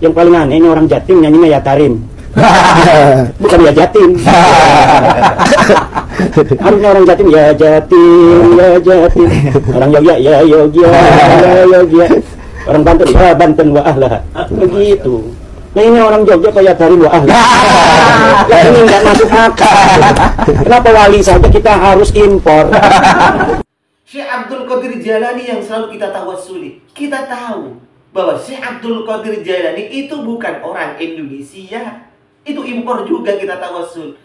Yang paling aneh ini orang Jatim nyanyinya ya Tarim. Bukan ya Jatim. Harusnya orang Jatim ya Jatim, ya Jatim. Orang Yogya ya Yogya, ya Yogya. Orang Banten ya Banten wa ahlah. Begitu. Nah ini orang Jogja kayak Tarim wa ahlah. Nah, ini nggak masuk akal. Kenapa wali saja kita harus impor? Syekh Abdul Qadir Jailani yang selalu kita tawassuli. Kita tahu bahwa Syekh Abdul Qadir Jailani itu bukan orang Indonesia. Itu impor juga kita tawassul.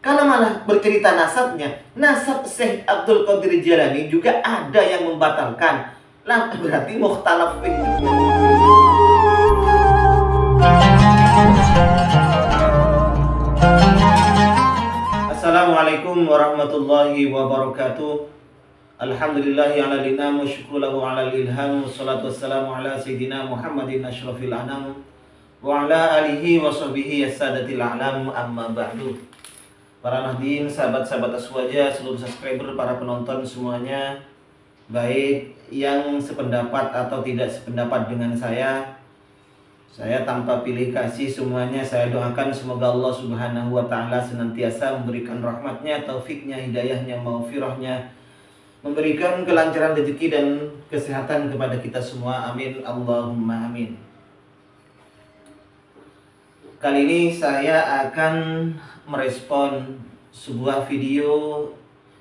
Kalau malah bercerita nasabnya, nasab Syekh Abdul Qadir Jailani juga ada yang membatalkan. Lah berarti mukhtalaf fiqh. Assalamualaikum warahmatullahi wabarakatuh. Alhamdulillahi ala linam wa syukulahu ala ilham. Wassalatu wassalamu ala sayyidina Muhammadin ashrafil anam wa ala alihi wa sahbihi as-sadatil a'lam, amma ba'du. Para nahdien, sahabat-sahabat Aswaja, seluruh subscriber, para penonton semuanya, baik yang sependapat atau tidak sependapat dengan saya tanpa pilih kasih semuanya saya doakan semoga Allah Subhanahu wa taala senantiasa memberikan rahmatnya, taufiknya, hidayahnya, maghfirahnya, memberikan kelancaran rezeki dan kesehatan kepada kita semua. Amin Allahumma amin. Kali ini saya akan merespon sebuah video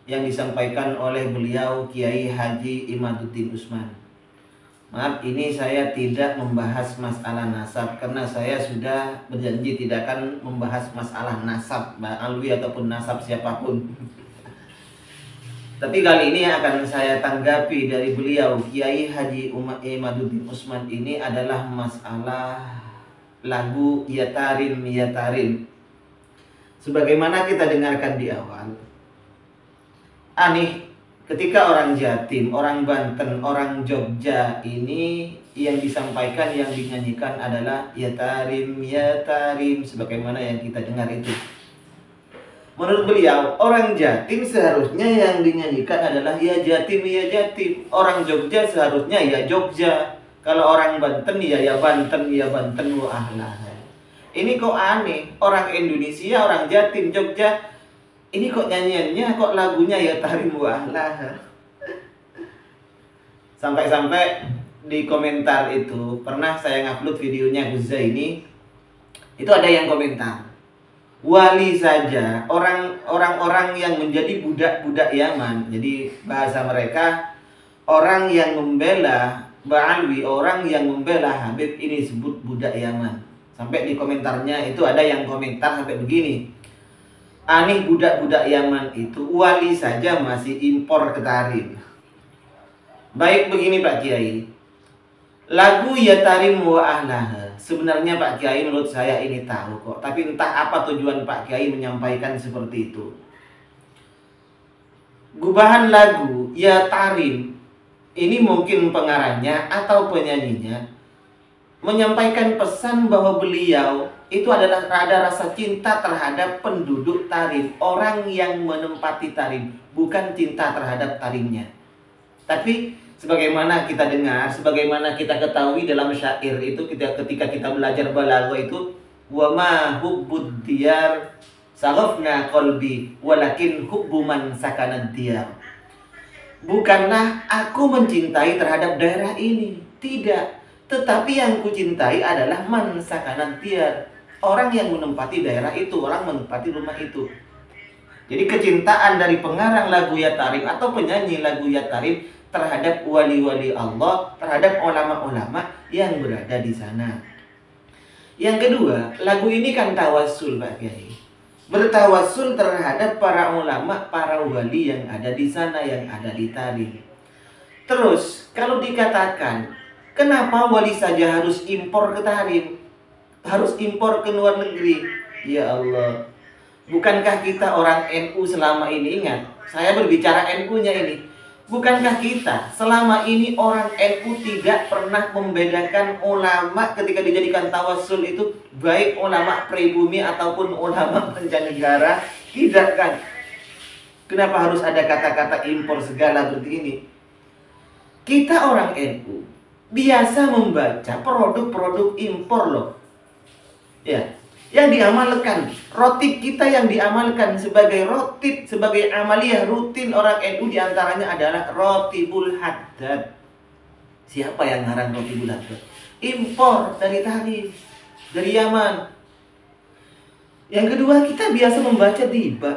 yang disampaikan oleh beliau Kiai Haji Imaduddin Usman. Maaf, ini saya tidak membahas masalah nasab karena saya sudah berjanji tidak akan membahas masalah nasab alwi ataupun nasab siapapun. Tapi kali ini akan saya tanggapi dari beliau Kiai Haji Imaduddin Usman ini adalah masalah lagu Ya Tarim Ya Tarim. Sebagaimana kita dengarkan di awal, aneh ketika orang Jatim, orang Banten, orang Jogja ini yang disampaikan, yang dinyanyikan adalah Ya Tarim Ya Tarim, sebagaimana yang kita dengar itu. Menurut beliau, orang Jatim seharusnya yang dinyanyikan adalah Ya Jatim Ya Jatim. Orang Jogja seharusnya Ya Jogja. Kalau orang Banten ya Banten, ya Banten wa ahlah. Ini kok aneh, orang Indonesia, orang Jatim, Jogja, ini kok nyanyiannya, kok lagunya Ya Tarim wa ahlah. Sampai-sampai di komentar itu, pernah saya ngupload videonya Guzza ini, itu ada yang komentar, wali saja, orang-orang yang menjadi budak-budak Yaman. Jadi bahasa mereka, orang yang membela Ba'alwi, orang yang membela Habib ini disebut budak Yaman. Sampai di komentarnya itu ada yang komentar sampai begini, aneh budak-budak Yaman itu wali saja masih impor ke Tarim. Baik, begini Pak Kiai, lagu Ya Tarim wa ahlah sebenarnya Pak Kiai menurut saya ini tahu kok. Tapi entah apa tujuan Pak Kiai menyampaikan seperti itu. Gubahan lagu Ya Tarim ini mungkin pengarangnya atau penyanyinya menyampaikan pesan bahwa beliau itu adalah ada rasa cinta terhadap penduduk Tarim, orang yang menempati Tarim, bukan cinta terhadap Tarimnya. Tapi sebagaimana kita dengar, sebagaimana kita ketahui dalam syair itu, ketika kita belajar balaghah itu, wa ma hubbud diyar saghafna qalbi walakin hubbu man sakanad diyar. Bukanlah aku mencintai terhadap daerah ini, tidak, tetapi yang kucintai adalah man sakanad diyar, orang yang menempati daerah itu, orang menempati rumah itu. Jadi kecintaan dari pengarang lagu Ya Tarim atau penyanyi lagu Ya Tarim terhadap wali-wali Allah, terhadap ulama-ulama yang berada di sana. Yang kedua, lagu ini kan tawassul Pak Kiai. Bertawassul terhadap para ulama, para wali yang ada di sana, yang ada di Tarim. Terus, kalau dikatakan, kenapa wali saja harus impor ke Tarim? Harus impor ke luar negeri? Ya Allah, bukankah kita orang NU selama ini, ingat, saya berbicara NU-nya ini, bukankah kita selama ini orang NU tidak pernah membedakan ulama ketika dijadikan tawassul itu, baik ulama pribumi ataupun ulama mancanegara? Tidak kan? Kenapa harus ada kata-kata impor segala seperti ini? Kita orang NU biasa membaca produk-produk impor loh. Ya, yang diamalkan, rotib kita yang diamalkan sebagai rotib, sebagai amaliyah rutin orang NU diantaranya adalah rotibul haddad. Siapa yang ngarang rotibul haddad? Impor dari Tarim, dari Yaman. Yang kedua, kita biasa membaca tiba.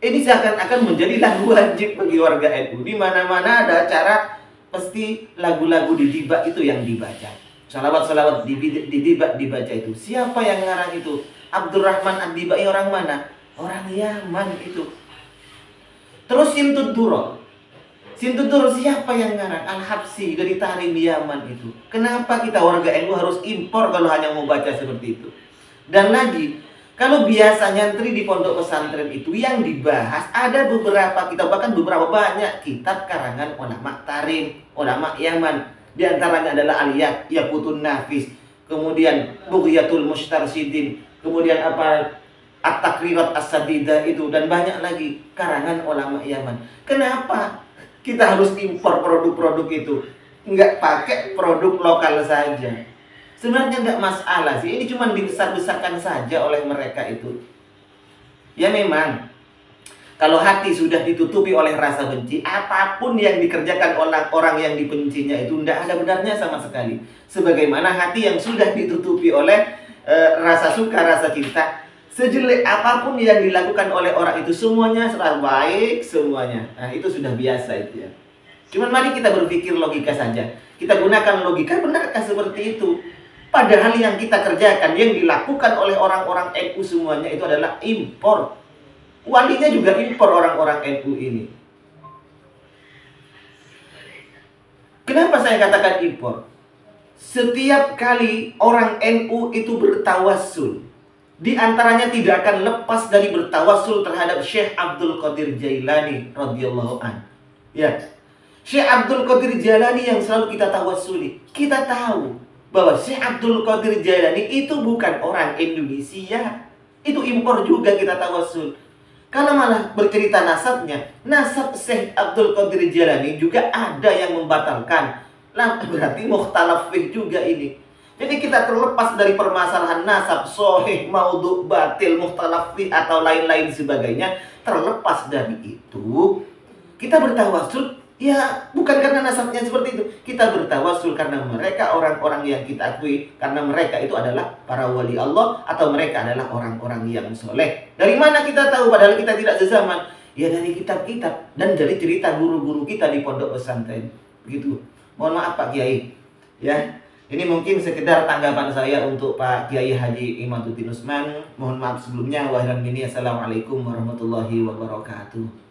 Ini seakan-akan menjadi lagu wajib bagi warga NU. Di mana-mana ada acara, pasti lagu-lagu di tiba itu yang dibaca. Salawat-salawat di tiba dibaca itu. Siapa yang ngarang itu? Abdurrahman Ad-Dibai orang mana? Orang Yaman itu. Terus Sintuduro. Sintuduro siapa yang ngarang? Al-Habsi dari Tarim Yaman itu. Kenapa kita warga NU harus impor kalau hanya mau baca seperti itu? Dan lagi, kalau biasa nyantri di pondok pesantren itu yang dibahas ada beberapa kitab, bahkan beberapa banyak kitab karangan ulama Tarim, ulama Yaman. Di antaranya adalah Aliyat, Yaqutun Nafis, kemudian Bughyatul Mustarsyidin, kemudian apa At-Takrirat As-Sadida itu, dan banyak lagi karangan ulama Yaman. Kenapa kita harus impor produk-produk itu? Nggak pakai produk lokal saja. Sebenarnya nggak masalah sih, ini cuma dibesar-besarkan saja oleh mereka itu. Ya memang, kalau hati sudah ditutupi oleh rasa benci, apapun yang dikerjakan oleh orang yang dibencinya itu tidak ada benarnya sama sekali. Sebagaimana hati yang sudah ditutupi oleh rasa suka, rasa cinta, sejelek apapun yang dilakukan oleh orang itu, semuanya selalu baik, semuanya. Nah, itu sudah biasa itu ya. Cuman mari kita berpikir logika saja. Kita gunakan logika, benarkah seperti itu? Padahal yang kita kerjakan, yang dilakukan oleh orang-orang NU semuanya itu adalah impor. Walinya juga impor orang-orang NU ini. Kenapa saya katakan impor? Setiap kali orang NU itu bertawassul, di antaranya tidak akan lepas dari bertawassul terhadap Syekh Abdul Qadir Jailani radhiyallahu an. Ya, Syekh Abdul Qadir Jailani yang selalu kita tawassuli. Kita tahu bahwa Syekh Abdul Qadir Jailani itu bukan orang Indonesia. Itu impor juga kita tawassul. Kalau malah bercerita nasabnya, nasab Syekh Abdul Qadir Jailani juga ada yang membatalkan. Nah, berarti mukhtalaf fih juga ini. Jadi kita terlepas dari permasalahan nasab, sahih, maudhu, batil, mukhtalaf fih atau lain-lain sebagainya. Terlepas dari itu, kita bertawassul. Ya, bukan karena nasabnya seperti itu. Kita bertawassul karena mereka orang-orang yang kita akui. Karena mereka itu adalah para wali Allah. Atau mereka adalah orang-orang yang soleh. Dari mana kita tahu padahal kita tidak sezaman? Ya dari kitab-kitab. Dan dari cerita guru-guru kita di pondok pesantren. Begitu. Mohon maaf Pak Kiai. Ya, ini mungkin sekedar tanggapan saya untuk Pak Kiai Haji Imaduddin Usman. Mohon maaf sebelumnya. Wassalamualaikum warahmatullahi wabarakatuh.